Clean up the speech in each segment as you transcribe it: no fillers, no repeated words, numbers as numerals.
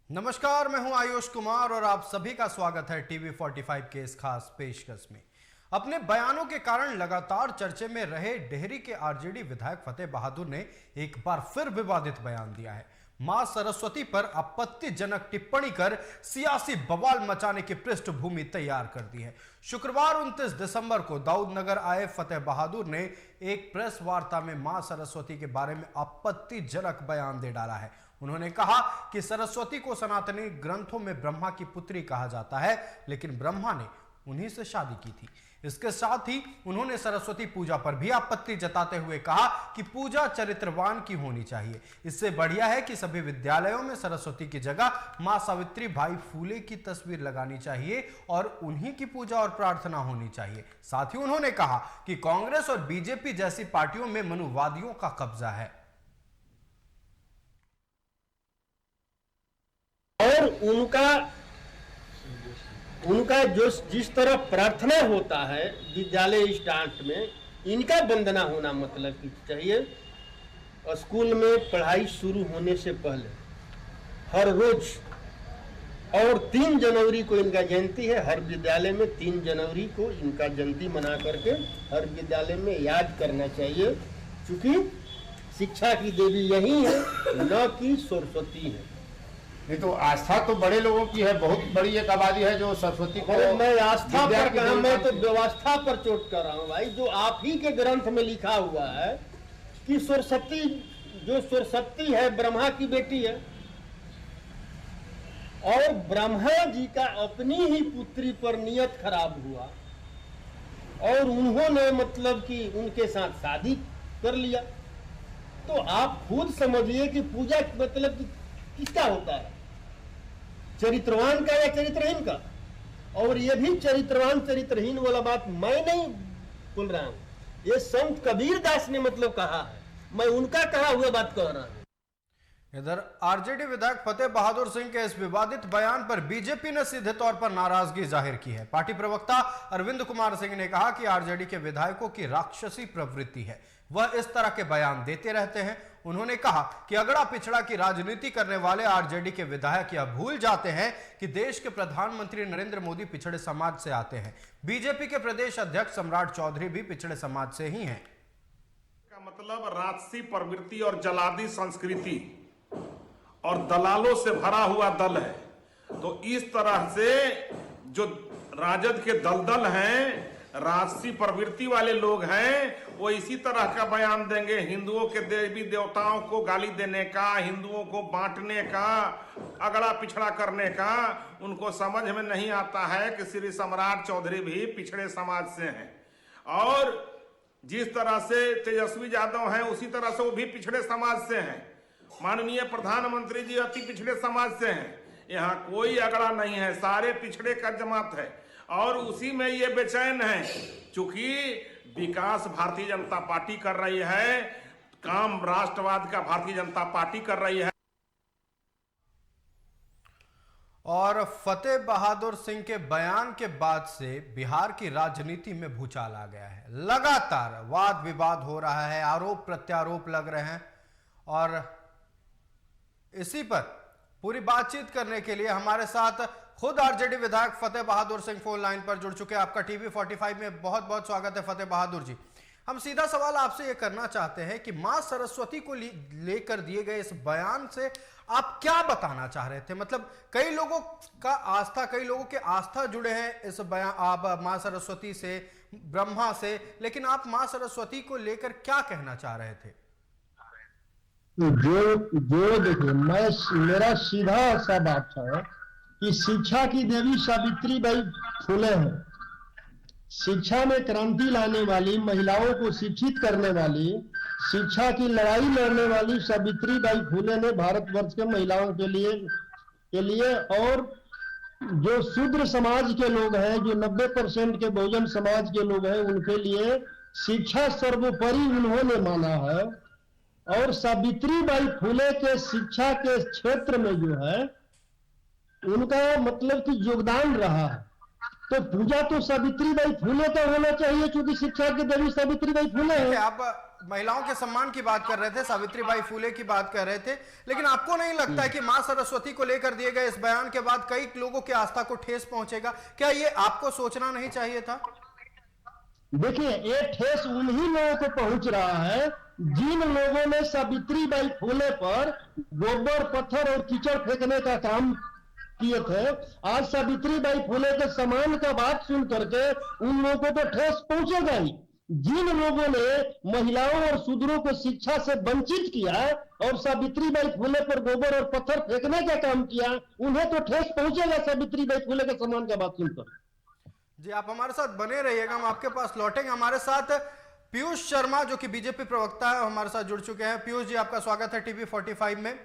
नमस्कार, मैं हूं आयुष कुमार और आप सभी का स्वागत है टीवी 45 के इस खास पेशकश में। अपने बयानों के कारण लगातार चर्चे में रहे डेहरी के आरजेडी विधायक फतेह बहादुर ने एक बार फिर विवादित बयान दिया है। मां सरस्वती पर आपत्तिजनक टिप्पणी कर सियासी बवाल मचाने की पृष्ठभूमि तैयार कर दी है। शुक्रवार 29 दिसंबर को दाऊदनगर आए फतेह बहादुर ने एक प्रेस वार्ता में मां सरस्वती के बारे में आपत्तिजनक बयान दे डाला है। उन्होंने कहा कि सरस्वती को सनातनी ग्रंथों में ब्रह्मा की पुत्री कहा जाता है, लेकिन ब्रह्मा ने उन्हीं से शादी की थी। इसके साथ ही उन्होंने सरस्वती पूजा पर भी आपत्ति जताते हुए कहा कि पूजा चरित्रवान की होनी चाहिए। इससे बढ़िया है कि सभी विद्यालयों में सरस्वती की जगह मां सावित्री बाई फूले की तस्वीर लगानी चाहिए और उन्हीं की पूजा और प्रार्थना होनी चाहिए। साथ ही उन्होंने कहा कि कांग्रेस और बीजेपी जैसी पार्टियों में मनुवादियों का कब्जा है और उनका जो जिस तरह प्रार्थना होता है विद्यालय स्टार्ट में, इनका वंदना होना मतलब की चाहिए। स्कूल में पढ़ाई शुरू होने से पहले हर रोज, और 3 जनवरी को इनका जयंती है। हर विद्यालय में 3 जनवरी को इनका जयंती मना करके हर विद्यालय में याद करना चाहिए, क्योंकि शिक्षा की देवी यही है, न कि सरस्वती है। नहीं तो आस्था तो बड़े लोगों की है, बहुत बड़ी एक आबादी है जो सरस्वती को। मैं आस्था पर कहा, मैं तो व्यवस्था पर चोट कर रहा हूँ भाई। जो आप ही के ग्रंथ में लिखा हुआ है कि सरस्वती, जो सरस्वती है ब्रह्मा की बेटी है, और ब्रह्मा जी का अपनी ही पुत्री पर नियत खराब हुआ और उन्होंने मतलब कि उनके साथ शादी कर लिया। तो आप खुद समझिए कि पूजा मतलब कि किसका होता है, चरित्रवान का या चरित्रहीन का। और ये भी चरित्रवान चरित्रहीन वाला बात मैं नहीं बोल रहा हूं, ये संत कबीर दास ने मतलब कहा है, मैं उनका कहा हुआ बात कह रहा हूं। इधर आरजेडी विधायक फतेह बहादुर सिंह के इस विवादित बयान पर बीजेपी ने सीधे तौर पर नाराजगी जाहिर की है। पार्टी प्रवक्ता अरविंद कुमार सिंह ने कहा कि आरजेडी के विधायकों की राक्षसी प्रवृत्ति है, वह इस तरह के बयान देते रहते हैं। उन्होंने कहा कि अगड़ा पिछड़ा की राजनीति करने वाले आरजेडी के विधायक यह भूल जाते हैं कि देश के प्रधानमंत्री नरेंद्र मोदी पिछड़े समाज से आते हैं। बीजेपी के प्रदेश अध्यक्ष सम्राट चौधरी भी पिछड़े समाज से ही हैं। का मतलब राजसी प्रवृत्ति और जलादी संस्कृति और दलालों से भरा हुआ दल है। तो इस तरह से जो राजद के दलदल हैं, राजसी प्रवृत्ति वाले लोग हैं, वो इसी तरह का बयान देंगे। हिंदुओं के देवी देवताओं को गाली देने का, हिंदुओं को बांटने का, अगड़ा पिछड़ा करने का उनको समझ में नहीं आता है कि श्री सम्राट चौधरी भी पिछड़े समाज से हैं। और जिस तरह से तेजस्वी यादव हैं उसी तरह से वो भी पिछड़े समाज से हैं। माननीय प्रधानमंत्री जी अति पिछड़े समाज से हैं। यहाँ कोई अगड़ा नहीं है, सारे पिछड़े का जमात है। और उसी में ये बेचैन है, चूंकि विकास भारतीय जनता पार्टी कर रही है, काम राष्ट्रवाद का भारतीय जनता पार्टी कर रही है। और फतेह बहादुर सिंह के बयान के बाद से बिहार की राजनीति में भूचाल आ गया है। लगातार वाद विवाद हो रहा है, आरोप प्रत्यारोप लग रहे हैं। और इसी पर पूरी बातचीत करने के लिए हमारे साथ खुद आरजेडी विधायक फतेह बहादुर सिंह फोन लाइन पर जुड़ चुके हैं। आपका टीवी 45 में बहुत बहुत स्वागत है फतेह बहादुर जी। हम सीधा सवाल आपसे यह करना चाहते हैं कि मां सरस्वती को लेकर दिए गए इस बयान से आप क्या बताना चाह रहे थे? मतलब कई लोगों के आस्था जुड़े हैं इस बयान, आप मां सरस्वती से, ब्रह्मा से, लेकिन आप मां सरस्वती को लेकर क्या कहना चाह रहे थे? जो देखिए, मेरा सीधा सा बात है कि शिक्षा की देवी सावित्री बाई फूले हैं। शिक्षा में क्रांति लाने वाली, महिलाओं को शिक्षित करने वाली, शिक्षा की लड़ाई लड़ने वाली सावित्री बाई फूले ने भारतवर्ष के महिलाओं के लिए और जो शूद्र समाज के लोग हैं, जो 90% के बहुजन समाज के लोग हैं, उनके लिए शिक्षा सर्वोपरि उन्होंने माना है। और सावित्री बाई फूले के शिक्षा के क्षेत्र में जो है उनका मतलब कि योगदान रहा है। तो पूजा तो सावित्रीबाई फुले का होना चाहिए, क्योंकि शिक्षा की देवी सावित्रीबाई फुले है। आप महिलाओं के सम्मान की बात कर रहे थे, सावित्रीबाई फुले की बात कर रहे थे, लेकिन आपको नहीं लगता है कि मां सरस्वती को लेकर दिए गए इस बयान के बाद कई लोगों की आस्था को ठेस पहुंचेगा? क्या ये आपको सोचना नहीं चाहिए था? देखिए, ये ठेस उन्हीं लोगों को पहुंच रहा है जिन लोगों ने सावित्रीबाई फुले पर गोबर, पत्थर और कीचड़ फेंकने का काम किए थे। आज सावित्रीबाई फुले के सम्मान का बात सुन करके उन लोगों को तो ठेस पहुंचेगा ही। जिन लोगों ने महिलाओं और शूद्रों को शिक्षा से वंचित किया और सावित्रीबाई फुले पर गोबर और पत्थर फेंकने का काम किया, उन्हें तो ठेस पहुंचेगा सावित्रीबाई फुले के सम्मान का बात सुनकर। जी, आप हमारे साथ बने रहिएगा, हम आपके पास लौटेंगे। हमारे साथ पीयूष शर्मा जो कि बीजेपी प्रवक्ता है, हमारे साथ जुड़ चुके हैं। पीयूष जी, आपका स्वागत है टीवी 45 में।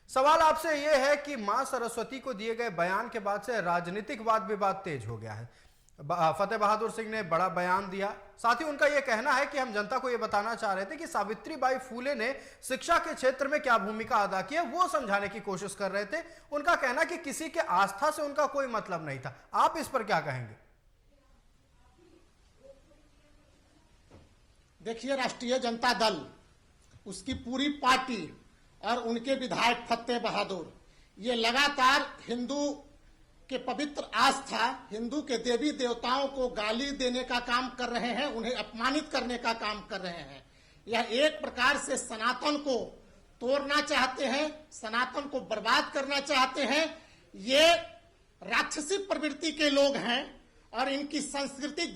सवाल आपसे यह है कि मां सरस्वती को दिए गए बयान के बाद से राजनीतिक वाद विवाद तेज हो गया है। फतेह बहादुर सिंह ने बड़ा बयान दिया, साथ ही उनका यह कहना है कि हम जनता को यह बताना चाह रहे थे कि सावित्रीबाई फुले ने शिक्षा के क्षेत्र में क्या भूमिका अदा की है, वो समझाने की कोशिश कर रहे थे। उनका कहना कि किसी के आस्था से उनका कोई मतलब नहीं था। आप इस पर क्या कहेंगे? देखिए, राष्ट्रीय जनता दल, उसकी पूरी पार्टी और उनके विधायक फतेह बहादुर ये लगातार हिंदू के पवित्र आस्था, हिंदू के देवी देवताओं को गाली देने का काम कर रहे हैं, उन्हें अपमानित करने का काम कर रहे हैं। यह एक प्रकार से सनातन को तोड़ना चाहते हैं, सनातन को बर्बाद करना चाहते हैं। ये राक्षसी प्रवृत्ति के लोग हैं और इनकी संस्कृति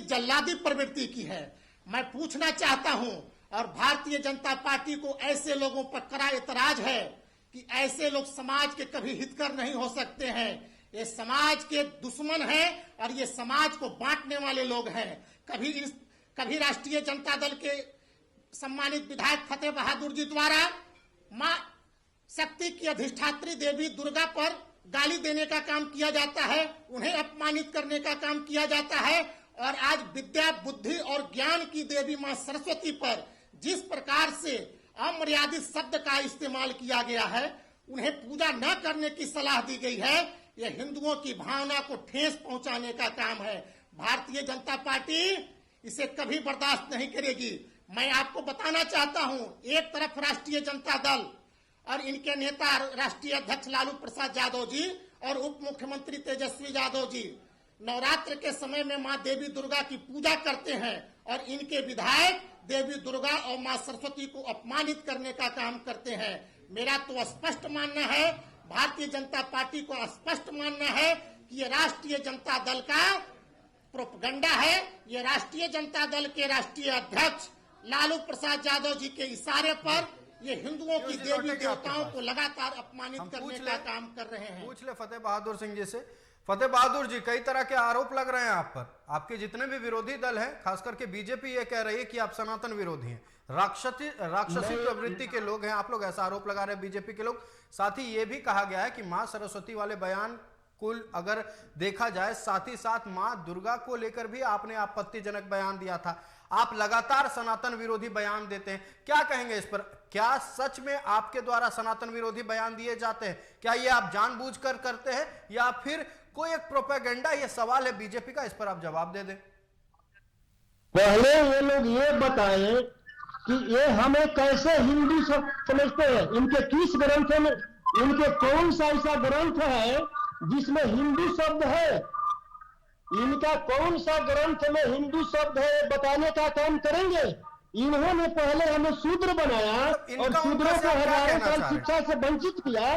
जल्लादी प्रवृत्ति की है। मैं पूछना चाहता हूं, और भारतीय जनता पार्टी को ऐसे लोगों पर कड़ा एतराज है कि ऐसे लोग समाज के कभी हितकर नहीं हो सकते हैं। ये समाज के दुश्मन हैं और ये समाज को बांटने वाले लोग हैं। कभी राष्ट्रीय जनता दल के सम्मानित विधायक फतेह बहादुर जी द्वारा मां शक्ति की अधिष्ठात्री देवी दुर्गा पर गाली देने का काम किया जाता है, उन्हें अपमानित करने का काम किया जाता है। और आज विद्या, बुद्धि और ज्ञान की देवी मां सरस्वती पर जिस प्रकार से अमर्यादित शब्द का इस्तेमाल किया गया है, उन्हें पूजा न करने की सलाह दी गई है, यह हिंदुओं की भावना को ठेस पहुंचाने का काम है। भारतीय जनता पार्टी इसे कभी बर्दाश्त नहीं करेगी। मैं आपको बताना चाहता हूं, एक तरफ राष्ट्रीय जनता दल और इनके नेता राष्ट्रीय अध्यक्ष लालू प्रसाद यादव जी और उप मुख्यमंत्री तेजस्वी यादव जी नवरात्र के समय में मां देवी दुर्गा की पूजा करते हैं और इनके विधायक देवी दुर्गा और मां सरस्वती को अपमानित करने का काम करते हैं। मेरा तो स्पष्ट मानना है, भारतीय जनता पार्टी को स्पष्ट मानना है कि ये राष्ट्रीय जनता दल का प्रोपगंडा है। ये राष्ट्रीय जनता दल के राष्ट्रीय अध्यक्ष लालू प्रसाद यादव जी के इशारे पर ये हिंदुओं की देवी देवताओं को लगातार अपमानित करने का काम कर रहे हैं। पूछ ले फतेह बहादुर सिंह जी से। फतेह बहादुर जी, कई तरह के आरोप लग रहे हैं आप पर। आपके जितने भी विरोधी दल हैं, खास करके बीजेपी ये कह रही है कि आप सनातन विरोधी हैं, राक्षसी प्रवृत्ति के लोग हैं। आप लोग ऐसा आरोप लगा रहे हैं, बीजेपी के लोग। साथ ही ये भी कहा गया है कि मां सरस्वती वाले बयान कुल अगर देखा जाए, साथ ही साथ मां दुर्गा को लेकर भी आपने आपत्तिजनक बयान दिया था। आप लगातार सनातन विरोधी बयान देते हैं, क्या कहेंगे इस पर? क्या सच में आपके द्वारा सनातन विरोधी बयान दिए जाते हैं? क्या ये आप जानबूझकर करते हैं या फिर कोई एक प्रोपेगेंडा? ये सवाल है बीजेपी का, इस पर आप जवाब दे दें। पहले ये लोग ये बताएं कि ये हमें कैसे हिंदू सब समझते हैं। इनके किस ग्रंथ में, इनके कौन सा ऐसा ग्रंथ है जिसमें हिंदू शब्द है? इनका कौन सा ग्रंथ में हिंदू शब्द है बताने का काम करेंगे। इन्होंने पहले हमें शूद्र बनाया और शूद्रों को हजारों साल शिक्षा से वंचित किया।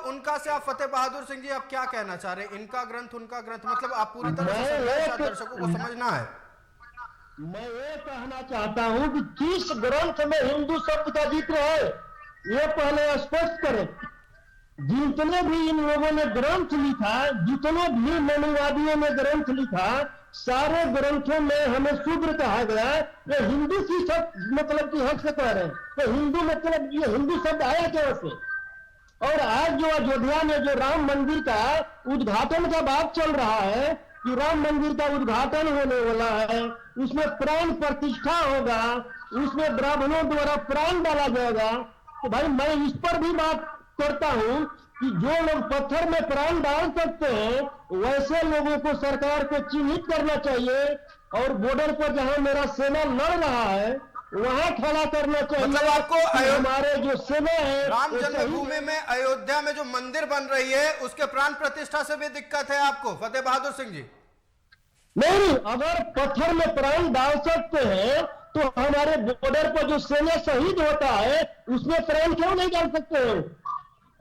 उनका से आप फतेह बहादुर सिंह जी आप क्या कहना चाह रहे हैं? इनका ग्रंथ उनका ग्रंथ, मतलब आप पूरी तरह से दर्शकों को समझना है। मैं ये कहना चाहता हूं कि किस ग्रंथ में हिंदू शब्द का जिक्र है, ये पहले स्पष्ट करें। जितने भी इन लोगों ने ग्रंथ लिखा, जितने भी मनुवादियों ने ग्रंथ लिखा, सारे ग्रंथों में हमें शूद्र कहा गया। ये हिंदू की सब मतलब की हक से कह रहे हैं, तो हिंदू मतलब ये हिंदू शब्द आया क्या से? और आज जो अयोध्या में जो राम मंदिर का उद्घाटन का बात चल रहा है कि राम मंदिर का उद्घाटन होने वाला है, उसमें प्राण प्रतिष्ठा होगा, उसमें ब्राह्मणों द्वारा प्राण डाला जाएगा, तो भाई मैं इस पर भी बात करता हूं कि जो लोग पत्थर में प्राण डाल सकते हैं वैसे लोगों को सरकार को चिन्हित करना चाहिए और बॉर्डर पर जहां मेरा सेना लड़ रहा है वहां खड़ा करना चाहिए। मतलब आपको कि हमारे जो सेना है राम वो जन्मभूमि में अयोध्या में जो मंदिर बन रही है उसके प्राण प्रतिष्ठा से भी दिक्कत है आपको, फतेह बहादुर सिंह जी? नहीं, अगर पत्थर में प्राण डाल सकते हैं तो हमारे बॉर्डर पर जो सेना शहीद होता है उसमें प्राण क्यों नहीं डाल सकते हो?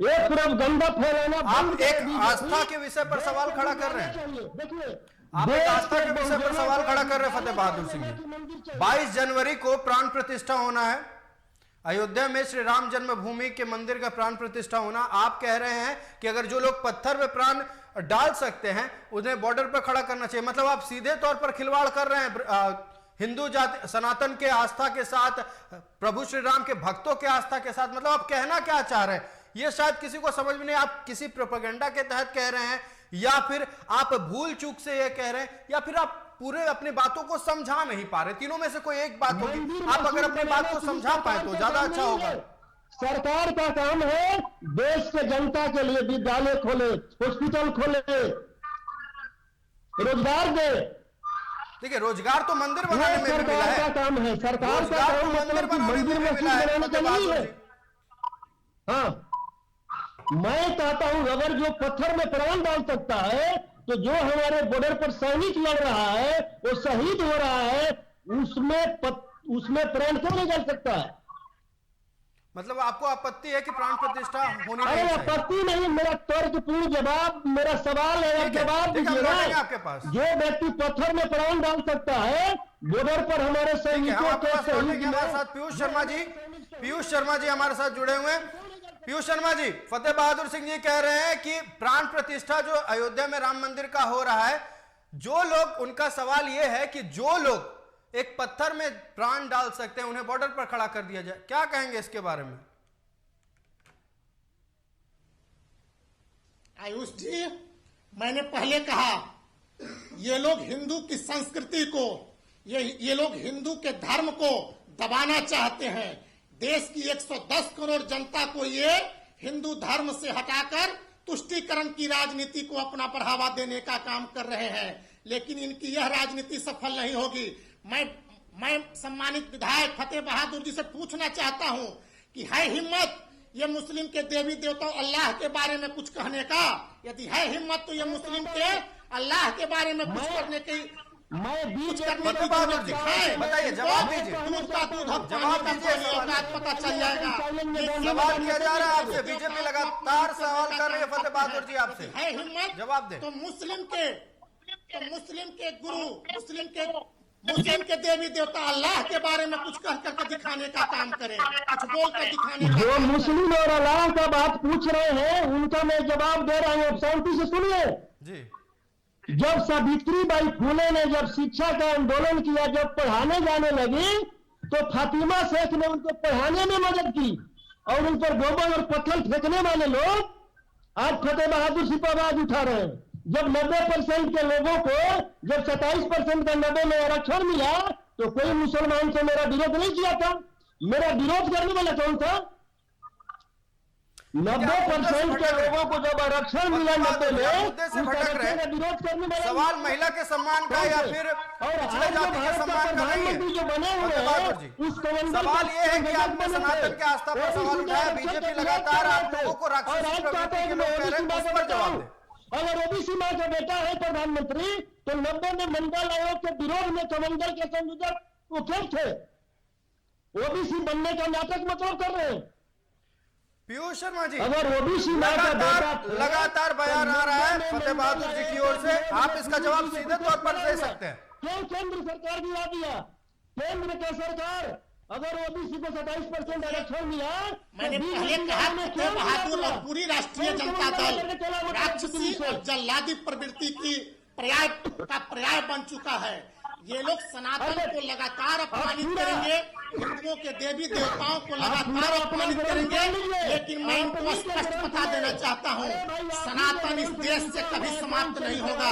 एक तरफ गंदा फैलाना आप एक आस्था के विषय पर सवाल खड़ा कर रहे हैं। देखिए, आप एक आस्था के विषय पर सवाल खड़ा कर रहे हैं फतेह बहादुर सिंह जी। 22 जनवरी को प्राण प्रतिष्ठा होना है अयोध्या में, श्री राम जन्मभूमि के मंदिर का प्राण प्रतिष्ठा होना। आप कह रहे हैं कि अगर जो लोग पत्थर में प्राण डाल सकते हैं उन्हें बॉर्डर पर खड़ा करना चाहिए। मतलब आप सीधे तौर पर खिलवाड़ कर रहे हैं हिंदू जाति सनातन के आस्था के साथ, प्रभु श्री राम के भक्तों के आस्था के साथ। मतलब आप कहना क्या चाह रहे हैं ये शायद किसी को समझ में नहीं। आप किसी प्रोपेगेंडा के तहत कह रहे हैं या फिर आप भूल चूक से ये कह रहे हैं या फिर आप पूरे अपनी बातों को समझा नहीं पा रहे। तीनों में से कोई एक बात होगी। आप अगर अपनी बात को समझा पाए तो ज्यादा अच्छा होगा। सरकार का काम है देश के जनता के लिए विद्यालय खोले, हॉस्पिटल खोले, रोजगार दे। देखिए रोजगार तो मंदिर बनाने में भी मिला सरकार है। का काम है। सरकार का रोजगार तो काम मंदिर मतलब कि बनाने में मंदिर भी में मिला है बनाने फतेह का नहीं बहादुर है। जी। हाँ, मैं कहता हूं अगर जो पत्थर में प्राण डाल सकता है तो जो हमारे बॉर्डर पर सैनिक लड़ रहा है वो शहीद हो रहा है उसमें प्राण क्यों नहीं डाल सकता है? मतलब आपको आपत्ति है कि प्राण प्रतिष्ठा होनी अरे नहीं चाहिए? आपत्ति नहीं, मेरा तर्कपूर्ण जवाब, मेरा सवाल है, ठीक है, जवाब ठीक है, हम दीजिएगा। लौटेंगे आपके पास। जो व्यक्ति पत्थर में प्राण डाल सकता है बॉर्डर पर हमारे ठीक है, हम सैनिकों आपके के पास लौटेंगे। शहीद हमारे में- साथ पीयूष शर्मा जी हमारे साथ जुड़े हुए हैं। पीयूष शर्मा जी, फतेह बहादुर सिंह जी कह रहे हैं कि प्राण प्रतिष्ठा जो अयोध्या में राम मंदिर का हो रहा है, जो लोग, उनका सवाल यह है कि जो लोग एक पत्थर में प्राण डाल सकते हैं उन्हें बॉर्डर पर खड़ा कर दिया जाए। क्या कहेंगे इसके बारे में? आयुष जी, मैंने पहले कहा ये लोग हिंदू की संस्कृति को, ये लोग हिंदू के धर्म को दबाना चाहते हैं। देश की 110 करोड़ जनता को ये हिंदू धर्म से हटाकर तुष्टीकरण की राजनीति को अपना बढ़ावा देने का काम कर रहे हैं, लेकिन इनकी यह राजनीति सफल नहीं होगी। मैं सम्मानित विधायक फतेह बहादुर जी से पूछना चाहता हूं कि है हिम्मत ये मुस्लिम के देवी देवताओं अल्लाह के बारे में कुछ कहने का? यदि है हिम्मत तो ये मुस्लिम के अल्लाह के बारे में कुछ करने की, मैं बीच फतेह बहादुर जी बताइए, जवाब दीजिए। दूध का दूध और जवाब पानी दीजिए का पानी, औकात पता चल जाएगा। सवाल किया जा रहा है आपसे। बीजेपी लगातार सवाल कर रही है फतेह बहादुर जी आपसे। है हिम्मत जवाब दे। तो मुस्लिम के गुरु, मुस्लिम के देवी देवता अल्लाह के बारे में कुछ कह करके दिखाने का काम करें, कुछ बोल कर दिखाने का जो काम करें। मुस्लिम और अल्लाह का बात पूछ रहे हैं उनका मैं जवाब दे रहा हूं, शांति से सुनिए। जी, जब सावित्रीबाई फुले ने जब शिक्षा का आंदोलन किया, जब पढ़ाने जाने लगी तो फातिमा शेख ने उनको पढ़ाने में मदद की और उन पर गोबर और पत्थर फेंकने वाले लोग आज फतेह बहादुर सिंह पर आवाज उठा रहे हैं। जब 90% के लोगों को, जब 27% का 90 में आरक्षण मिला तो कोई मुसलमान से मेरा विरोध नहीं किया था। मेरा विरोध करने वाला कौन था? 90% के लोगों को जब आरक्षण मिला 90 में, मुद्दे से भटक रहे हैं। विरोध करने वाला सवाल महिला के सम्मान का या फिर और पिछड़े आज जो जाति के भारत का सम्मान का नहीं प्रधानमंत्री जो है। बने हुए फतेह बहादुर जी, हैं, उस कमंडल सवाल के ये है कि आपने बने सनातन थे। के आस्था पर सवाल उठाया। बीजेपी लगातार आप लोगों को राक्षसी प्रवृत्ति के लोग कह रहे हैं, उस पर जवाब दें। अगर ओबीसी माँ का बेटा है प्रधानमंत्री तो 90 में मंडल आयोग के विरोध में कमंडल के संयोजक वो क्यों थे? ओबीसी बनने का नाटक मतलब कर रहे हैं। पीयूष शर्मा जी, अगर ओबीसी माँ का बेटा लगातार बयान आ रहा है फतेह बहादुर जी की ओर से। आप इसका जवाब सीधे तौर पर दे सकते हैं। क्यों केंद्र सरकार गिरा दिया? केंद्र का सरकार अगर ओबीसी को 27% आरक्षण मिला, मैंने पहले कहा फतेह बहादुर और पूरी राष्ट्रीय जनता दल राक्षसी और जल्लादी प्रवृत्ति की पर्याय बन चुका है। ये लोग सनातन को लगातार अपमानित करेंगे, हिंदुओं के देवी देवताओं को लगातार अपमानित करेंगे, लेकिन मैं इनको स्पष्ट बता देना चाहता हूँ, सनातन इस देश से कभी समाप्त नहीं होगा।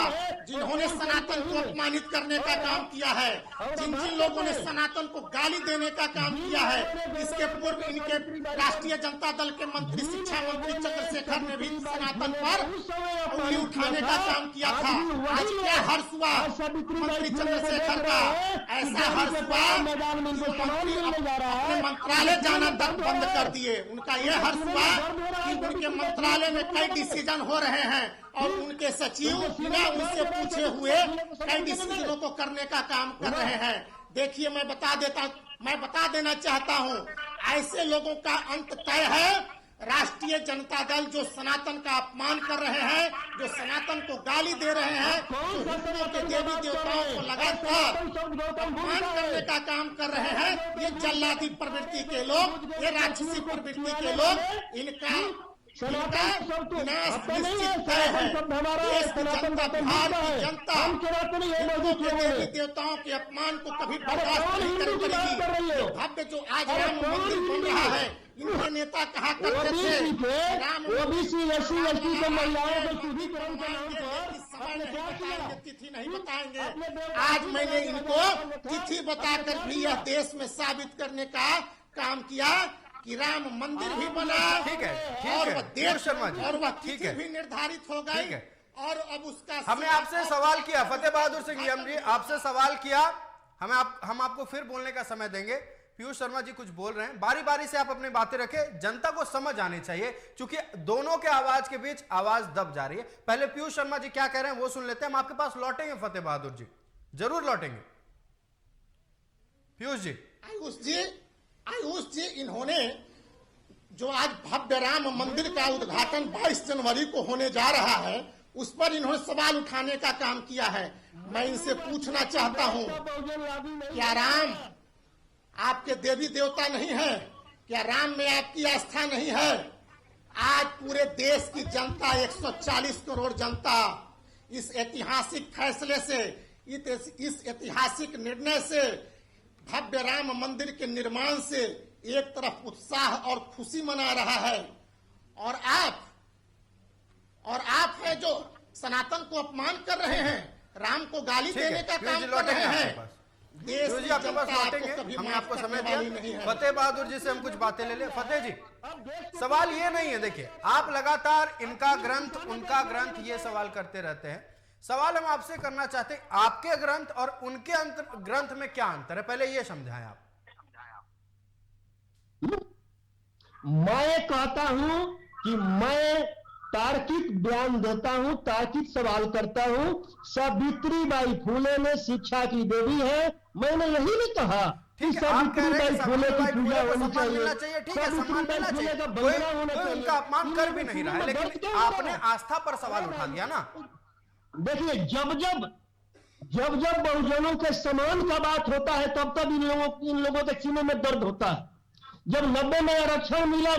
जिन्होंने सनातन को अपमानित करने का काम किया है, जिन जिन लोगों ने सनातन को गाली देने का काम किया है, इसके पूर्व इनके राष्ट्रीय जनता दल के मंत्री, शिक्षा मंत्री चंद्रशेखर ने भी सनातन पर उंगली उठाने का काम किया था। आज क्या हर्ष हुआ मंत्री चंद्रशेखर का? ऐसा हर्ष हुआ अपने मंत्रालय जाना बंद कर दिए। उनका यह हर्ष हुआ कि उनके मंत्रालय में कई डिसीजन हो रहे हैं और उनके सचिव बिना उनसे पूछे हुए कई डिसीजनों को करने का काम कर रहे हैं। देखिए, मैं बता देना चाहता हूं, ऐसे लोगों का अंत तय है। राष्ट्रीय जनता दल जो सनातन का अपमान कर रहे हैं, जो सनातन को गाली दे रहे हैं, जो हिंदुओं के देवी देवताओं को लगातार अपमान करने का काम कर रहे हैं, ये जल्लादी प्रवृत्ति के लोग, ये राक्षसी प्रवृत्ति के लोग, इनका विनाश निश्चित तय है। देश की जनता, बिहार की जनता हिंदुओं के देवी देवताओं के अपमान को कभी बर्दाश्त नहीं करेगी। भव्य जो आज राम मंदिर बन रहा है, इनके नेता कहा करते थे राम ओबीसी एससी एसटी के महिलाओं को शुद्धिकरण के नाम पर तिथि नहीं बताएंगे। आज मैंने इनको तिथि बताकर भी यह देश में साबित करने का काम किया कि राम मंदिर भी बना, ठीक है, और वह देश शर्मा जी, और वह ठीक तिथि है, भी निर्धारित हो गई, और अब उसका हमने आपसे सवाल किया, फतेह बहादुर सिंह जी आपसे सवाल किया, हम आपको फिर बोलने का समय देंगे। पीयूष शर्मा जी कुछ बोल रहे हैं, बारी बारी से आप अपनी बातें रखें, जनता को समझ आनी चाहिए, क्योंकि दोनों के आवाज के बीच आवाज दब जा रही है। पहले पीयूष शर्मा जी क्या कह रहे हैं वो सुन लेते हैं, हम आपके पास लौटेंगे। फतेह बहादुर जी जरूर लौटेंगे। पीयूष जी, इन्होंने जो आज भव्य राम मंदिर का उद्घाटन 22 जनवरी को होने जा रहा है, उस पर इन्होंने सवाल उठाने का काम किया है। मैं इनसे पूछना चाहता हूं, क्या राम आपके देवी देवता नहीं है? क्या राम में आपकी आस्था नहीं है? आज पूरे देश की जनता, 140 करोड़ जनता, इस ऐतिहासिक फैसले से, इस ऐतिहासिक निर्णय से, भव्य राम मंदिर के निर्माण से एक तरफ उत्साह और खुशी मना रहा है, और आप है जो सनातन को अपमान कर रहे हैं, राम को गाली देने का काम कर रहे हैं। देश की आपके पास जनता लौटेंगे, आपको कभी हमने माफ आपको करने समय वाली नहीं दिया। है। फतेह बहादुर जी से हम कुछ बातें ले लें। फतेह जी, सवाल ये नहीं है, देखिए आप लगातार इनका ग्रंथ उनका ग्रंथ ये सवाल करते रहते हैं। सवाल हम आपसे करना चाहते हैं, आपके ग्रंथ और उनके ग्रंथ में क्या अंतर है, पहले ये समझाएं आप। मैं कहता हूं कि मैं तार्किक बयान देता हूं, तार्किक सवाल करता हूं। सावित्रीबाई फुले ने शिक्षा की देवी है, मैंने यही नहीं कहा कि सावित्रीबाई फुले की पूजा होनी चाहिए, ठीक है, सम्मान मिलना चाहिए, कोई उनका अपमान कर भी नहीं रहा है, लेकिन आपने आस्था पर सवाल उठा दिया ना। देखिए, जब बहुजनों के सम्मान का बात होता है, तब इन लोगों के सीने में दर्द होता है। जब 90 में आरक्षण मिला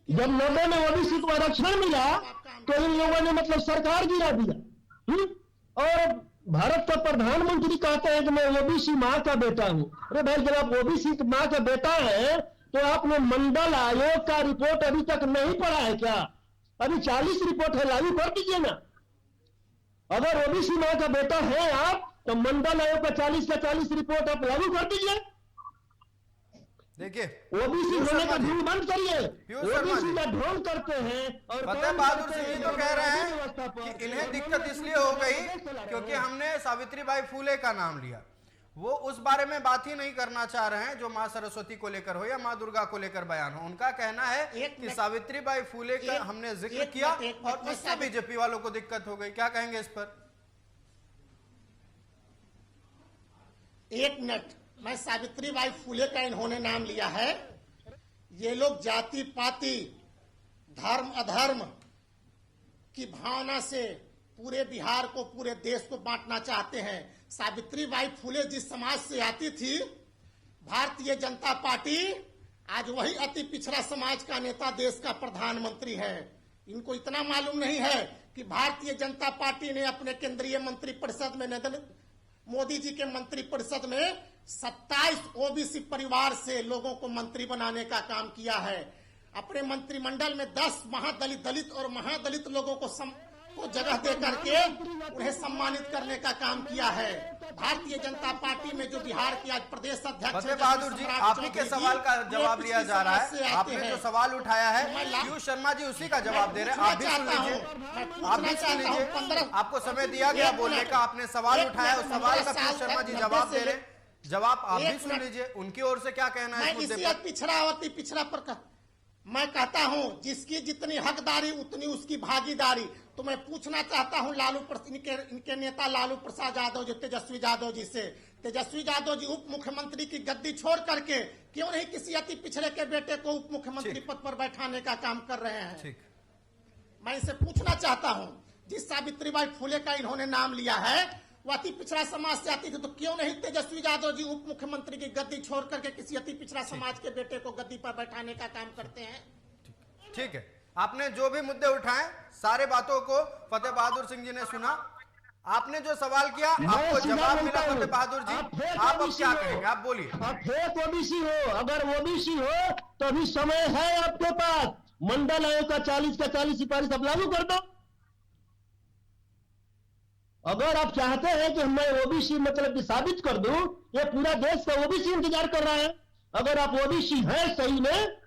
जब 90 में ओबीसी को आरक्षण मिला, तो इन लोगों ने मतलब सरकार गिरा दिया। और भारत का प्रधानमंत्री कहते हैं कि मैं ओबीसी माँ का बेटा हूं। अरे भाई, जब आप ओबीसी माँ का बेटा है, तो आपने मंडल आयोग का रिपोर्ट अभी तक नहीं पढ़ा है क्या? अभी 40 रिपोर्ट है, लागू कर दीजिए ना। अगर ओबीसी माँ का बेटा है आप, तो मंडल आयोग का 40 रिपोर्ट आप लागू कर दीजिए। देखिए, ओबीसी होने का ढोंग बंद करिए। ओबीसी का ढोंग करते हैं। और फतेह बहादुर सिंह जी तो कह रहे हैं कि इन्हें दिक्कत इसलिए हो गई क्योंकि हमने सावित्रीबाई फुले का नाम लिया। वो उस बारे में बात ही नहीं करना चाह रहे हैं जो मां सरस्वती को लेकर हो या मां दुर्गा को लेकर बयान हो। उनका कहना है कि सावित्रीबाई फुले का हमने जिक्र किया और उससे बीजेपी वालों को दिक्कत हो गई। क्या कहेंगे इस पर? एक मिनट, मैं सावित्रीबाई फुले का इन्होंने नाम लिया है। ये लोग जाति पाति, धर्म अधर्म की भावना से पूरे बिहार को, पूरे देश को बांटना चाहते हैं। सावित्रीबाई फुले जिस समाज से आती थी, भारतीय जनता पार्टी आज वही अति पिछड़ा समाज का नेता देश का प्रधानमंत्री है। इनको इतना मालूम नहीं है कि भारतीय जनता पार्टी ने अपने केंद्रीय मंत्रिपरिषद में मोदी जी के मंत्रिपरिषद में 27 ओबीसी परिवार से लोगों को मंत्री बनाने का काम किया है। अपने मंत्रिमंडल में 10 महादलित, दलित और महादलित लोगों को जगह दे करके उन्हें सम्मानित करने का काम किया है। भारतीय जनता पार्टी में जो बिहार के आज प्रदेश अध्यक्ष फतेह बहादुर जी, आप ही के सवाल का जवाब लिया जा रहा है। आपने जो सवाल उठाया है पीयूष शर्मा जी उसी का जवाब दे रहे हैं। आप भी सुन लीजिए, आप भी सुन लीजिए। आपको समय दिया गया बोलने का, आपने सवाल उठाया, उस सवाल का पीयूष शर्मा जी जवाब दे रहे हैं। जवाब आप भी सुन लीजिए, उनकी ओर से क्या कहना है इस मुद्दे पर। पिछड़ा पर मैं कहता हूं जिसकी जितनी हकदारी उतनी उसकी भागीदारी। तो मैं पूछना चाहता हूं इनके नेता लालू प्रसाद यादव जी, तेजस्वी यादव जी से, तेजस्वी यादव जी उप मुख्यमंत्री की गद्दी छोड़ करके क्यों नहीं किसी अति पिछड़े के बेटे को उप मुख्यमंत्री पद पर बैठाने का काम कर रहे हैं। मैं इसे पूछना चाहता हूं, जिस सावित्रीबाई फुले का इन्होंने नाम लिया है वो अति पिछड़ा समाज से आती थी, तो क्यों नहीं तेजस्वी यादव जी उप मुख्यमंत्री की गद्दी छोड़ करके किसी अति पिछड़ा समाज के बेटे को गद्दी पर बैठाने का काम करते हैं। ठीक है, आपने जो भी मुद्दे उठाए सारे बातों को फतेह बहादुर सिंह जी ने सुना। आपने जो सवाल किया आपको जवाब मिला। फतेह बहादुर जी, आप अब क्या कहेंगे, आप बोलिए। आप फेक ओबीसी हो, अगर ओबीसी हो तो अभी समय है आपके पास। मंडल आयोग का 40 का 40 सिफारिश अब लागू कर दो। अगर आप चाहते हैं कि मैं ओबीसी मतलब कि साबित कर दूं, ये पूरा देश का ओबीसी इंतजार कर रहा है। अगर आप ओबीसी हैं सही में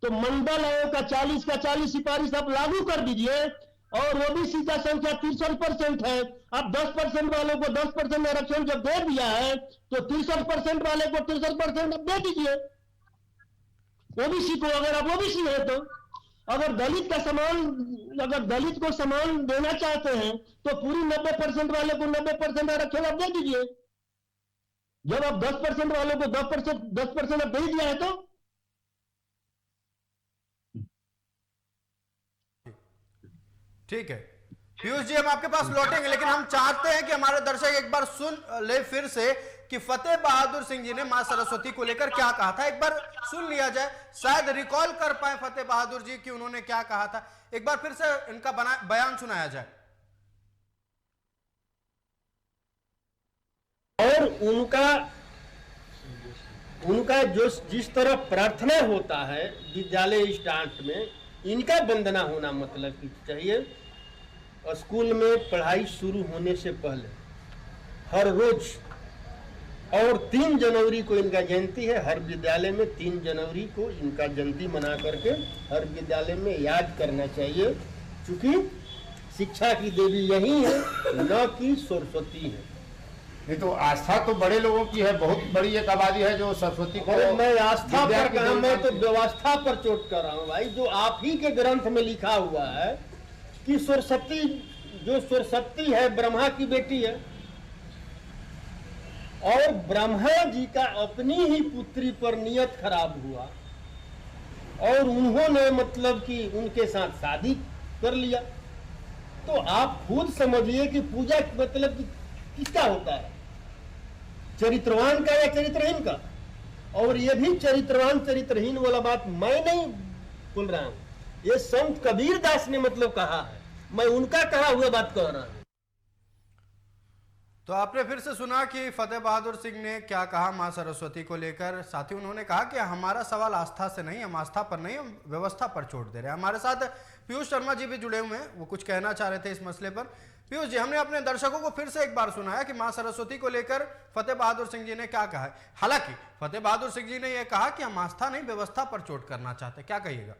तो मंडल आयोग का 40 का 40 सिफारिश आप लागू कर दीजिए। और ओबीसी का संख्या 63% है। आप 10% वालों को 10% आरक्षण जब दे दिया है तो 63% वाले को 63% अब दे दीजिए ओबीसी को, अगर आप ओबीसी है तो। अगर दलित का समान, अगर दलित को समान देना चाहते हैं तो पूरी 90% वाले को 90% आरक्षण आप दे दीजिए। जब आप 10% वालों को 10% अब दे दिया है तो ठीक है पीयूष जी, हम आपके पास लौटेंगे, लेकिन हम चाहते हैं कि हमारे दर्शक एक बार सुन ले फिर से कि फतेह बहादुर सिंह जी ने मां सरस्वती को लेकर क्या कहा था। एक बार सुन लिया जाए, शायद रिकॉल कर पाए फतेह बहादुर जी कि उन्होंने क्या कहा था। एक बार फिर से इनका बयान सुनाया जाए। और उनका जो जिस तरह प्रार्थना होता है विद्यालय स्टार्ट में, इनका वंदना होना मतलब कि चाहिए। स्कूल में पढ़ाई शुरू होने से पहले हर रोज, और 3 जनवरी को इनका जयंती है, हर विद्यालय में 3 जनवरी को इनका जयंती मना करके हर विद्यालय में याद करना चाहिए, क्योंकि शिक्षा की देवी यही है, न कि सरस्वती है। नहीं तो आस्था तो बड़े लोगों की है, बहुत बड़ी एक आबादी है जो सरस्वती को। मैं आस्था पर कहा, मैं तो व्यवस्था पर चोट कर रहा हूँ भाई। जो आप ही के ग्रंथ में लिखा हुआ है कि सरस्वती, जो सरस्वती है ब्रह्मा की बेटी है, और ब्रह्मा जी का अपनी ही पुत्री पर नियत खराब हुआ और उन्होंने मतलब कि उनके साथ शादी कर लिया। तो आप खुद समझिए कि पूजा मतलब कि किसका होता है, चरित्रवान का या चरित्रहीन का। और ये भी चरित्रवान चरित्रहीन वाला बात मैं नहीं बोल रहा हूं, ये संत कबीर दास ने मतलब कहा है, मैं उनका कहा हुआ बात कह रहा हूं। तो आपने फिर से सुना कि फतेह बहादुर सिंह ने क्या कहा मां सरस्वती को लेकर। साथ ही उन्होंने कहा कि हमारा सवाल आस्था से नहीं, हम आस्था पर नहीं, हम व्यवस्था पर चोट दे रहे हैं। हमारे साथ पीयूष शर्मा जी भी जुड़े हुए हैं, वो कुछ कहना चाह रहे थे इस मसले पर। पीयूष जी, हमने अपने दर्शकों को फिर से एक बार सुनाया कि मां सरस्वती को लेकर फतेह बहादुर सिंह जी ने क्या कहा है। हालांकि फतेह बहादुर सिंह जी ने यह कहा कि हम आस्था नहीं व्यवस्था पर चोट करना चाहते। क्या कहिएगा?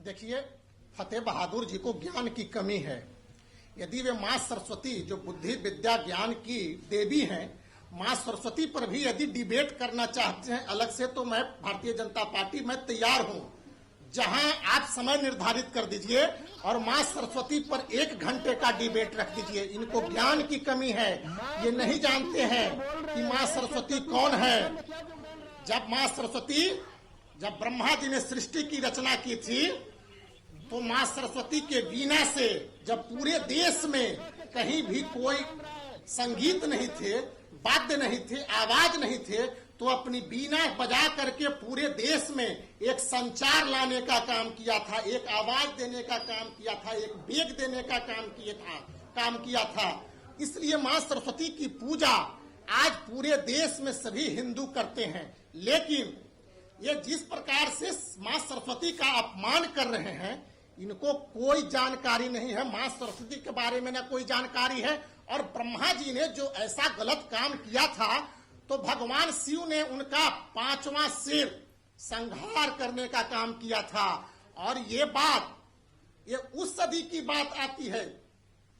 देखिए, फतेह बहादुर जी को ज्ञान की कमी है। यदि वे मां सरस्वती जो बुद्धि विद्या ज्ञान की देवी हैं, मां सरस्वती पर भी यदि डिबेट करना चाहते हैं अलग से, तो मैं भारतीय जनता पार्टी में तैयार हूं। जहां आप समय निर्धारित कर दीजिए और मां सरस्वती पर 1 घंटे का डिबेट रख दीजिए। इनको ज्ञान की कमी है, ये नहीं जानते हैं कि मां सरस्वती कौन है। जब ब्रह्मा जी ने सृष्टि की रचना की थी तो मां सरस्वती के वीणा से, जब पूरे देश में कहीं भी कोई संगीत नहीं थे, वाद्य नहीं थे, आवाज नहीं थे, तो अपनी बीना बजा करके पूरे देश में एक संचार लाने का काम किया था, एक आवाज देने का काम किया था, एक वेग देने का काम किया था। इसलिए मां सरस्वती की पूजा आज पूरे देश में सभी हिंदू करते हैं, लेकिन ये जिस प्रकार से मां सरस्वती का अपमान कर रहे हैं, इनको कोई जानकारी नहीं है, मां सरस्वती के बारे में ना कोई जानकारी है। और ब्रह्मा जी ने जो ऐसा गलत काम किया था, तो भगवान शिव ने उनका 5वां सिर संहार करने का काम किया था। और ये बात, ये उस सदी की बात आती है,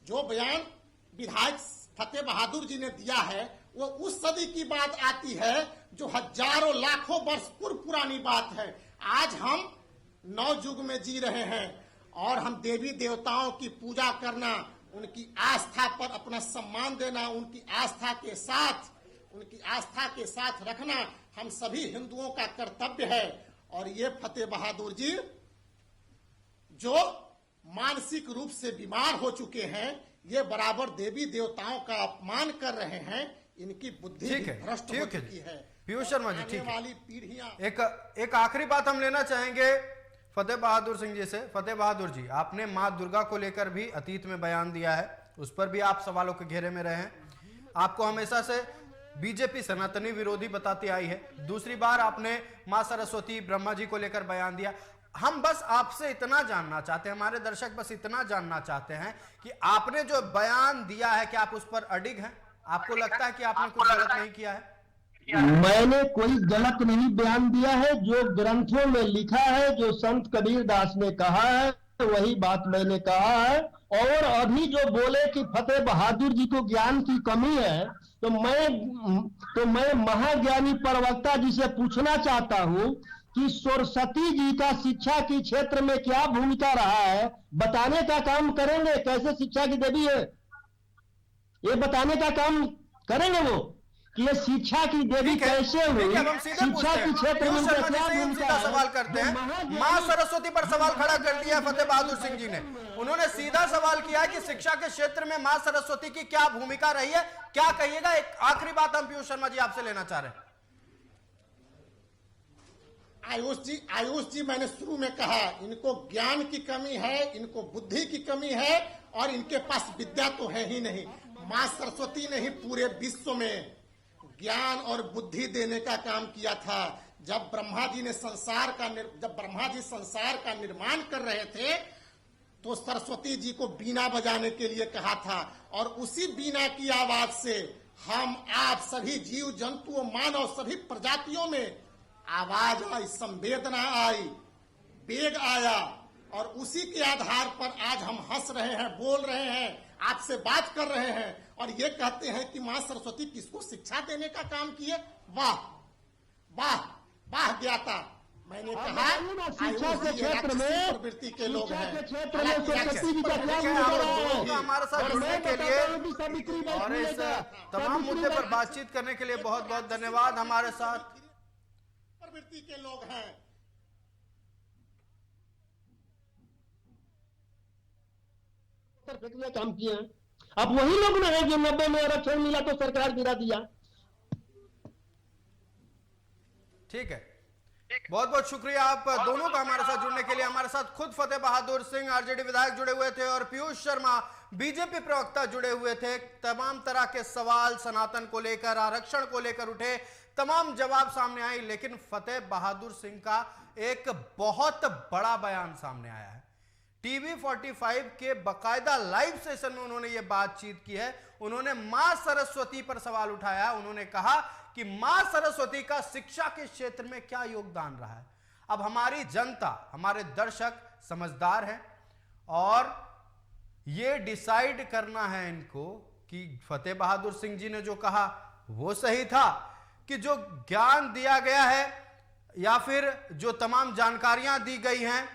जो बयान विधायक फतेह बहादुर जी ने दिया है, वो उस सदी की बात आती है जो हजारों लाखों वर्ष पूर्व पुरानी बात है। आज हम नव युग में जी रहे हैं और हम देवी देवताओं की पूजा करना, उनकी आस्था पर अपना सम्मान देना, उनकी आस्था के साथ रखना हम सभी हिंदुओं का कर्तव्य है। और ये फतेह बहादुर जी जो मानसिक रूप से बीमार हो चुके हैं, ये बराबर देवी देवताओं का अपमान कर रहे हैं, इनकी बुद्धि भ्रष्ट हो चुकी है। पीयूष शर्मा जी, ठीक वाली पीढ़ियां। एक आखिरी बात हम लेना चाहेंगे फतेह बहादुर सिंह जी से। फतेह बहादुर जी, आपने मां दुर्गा को लेकर भी अतीत में बयान दिया है, उस पर भी आप सवालों के घेरे में रहे हैं। आपको हमेशा से बीजेपी सनातनी विरोधी बताती आई है। दूसरी बार आपने मां सरस्वती ब्रह्मा जी को लेकर बयान दिया। हम बस आपसे इतना जानना चाहते हैं, हमारे दर्शक बस इतना जानना चाहते हैं कि आपने जो बयान दिया है, क्या आप उस पर अडिग हैं? आपको लगता है कि आपने कुछ गलत नहीं किया है? मैंने कोई गलत नहीं बयान दिया है। जो ग्रंथों में लिखा है, जो संत कबीर दास ने कहा है, वही बात मैंने कहा है। और अभी जो बोले कि फतेह बहादुर जी को ज्ञान की कमी है, तो मैं महाज्ञानी प्रवक्ता जी से पूछना चाहता हूं कि सरस्वती जी का शिक्षा के क्षेत्र में क्या भूमिका रहा है, बताने का काम करेंगे। कैसे शिक्षा की देवी है, ये बताने का काम करेंगे वो कि ये शिक्षा की देवी कैसे हुई, शिक्षा के क्षेत्र में क्या भूमिका। सवाल करते हैं, मां सरस्वती पर सवाल खड़ा कर दिया फतेह बहादुर सिंह जी ने। उन्होंने सीधा सवाल किया कि शिक्षा के क्षेत्र में मां सरस्वती की क्या भूमिका रही है, क्या कहिएगा? एक आखिरी बात हम पीयूष शर्मा जी आपसे लेना चाह रहे हैं। आयुष जी, मैंने शुरू में कहा, इनको ज्ञान की कमी है, इनको बुद्धि की कमी है, और इनके पास विद्या तो है ही नहीं। मां सरस्वती ने ही पूरे विश्व में ज्ञान और बुद्धि देने का काम किया था। जब ब्रह्मा जी संसार का निर्माण कर रहे थे, तो सरस्वती जी को बीना बजाने के लिए कहा था, और उसी बीना की आवाज से हम आप सभी जीव जंतु मानव सभी प्रजातियों में आवाज आई, संवेदना आई, वेग आया, और उसी के आधार पर आज हम हंस रहे हैं, बोल रहे हैं, आपसे बात कर रहे हैं, और ये कहते हैं कि मां सरस्वती किसको शिक्षा देने का काम किए। वाह वाह वाह ज्ञाता। मैंने कहा शिक्षा के क्षेत्र में प्रवृत्ति के लोग हैं। हमारे साथ जुड़ने के लिए और इस तमाम मुद्दे पर बातचीत करने के लिए बहुत बहुत धन्यवाद। हमारे साथ प्रवृत्ति के लोग हैं। काम किए हैं। अब वही लोग ना है जो 90 में आरक्षण मिला तो सरकार गिरा दिया। ठीक है, बहुत बहुत शुक्रिया आप दोनों का हमारे साथ जुड़ने के लिए। हमारे साथ खुद फतेह बहादुर सिंह आरजेडी विधायक जुड़े हुए थे और पीयूष शर्मा बीजेपी प्रवक्ता जुड़े हुए थे। तमाम तरह के सवाल सनातन को लेकर, आरक्षण को लेकर उठे, तमाम जवाब सामने आए, लेकिन फतेह बहादुर सिंह का एक बहुत बड़ा बयान सामने आया है। टीवी 45 के बकायदा लाइव सेशन में उन्होंने ये बातचीत की है। उन्होंने मां सरस्वती पर सवाल उठाया। उन्होंने कहा कि मां सरस्वती का शिक्षा के क्षेत्र में क्या योगदान रहा है। अब हमारी जनता, हमारे दर्शक समझदार हैं और ये डिसाइड करना है इनको कि फतेह बहादुर सिंह जी ने जो कहा वो सही था, कि जो ज्ञान दिया गया है या फिर जो तमाम जानकारियां दी गई हैं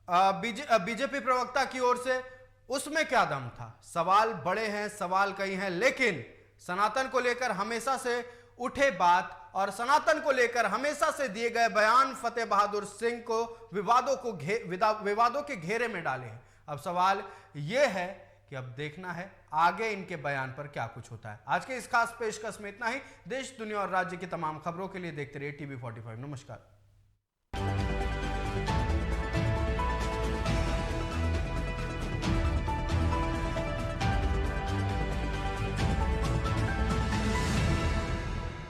बीजेपी प्रवक्ता की ओर से, उसमें क्या दम था। सवाल बड़े हैं, सवाल कई हैं, लेकिन सनातन को लेकर हमेशा से उठे बात और सनातन को लेकर हमेशा से दिए गए बयान फतेह बहादुर सिंह को विवादों के घेरे में डाले हैं। अब सवाल यह है कि अब देखना है आगे इनके बयान पर क्या कुछ होता है। आज के इस खास पेशकश में इतना ही। देश, दुनिया और राज्य की तमाम खबरों के लिए देखते रहिए TV45। नमस्कार।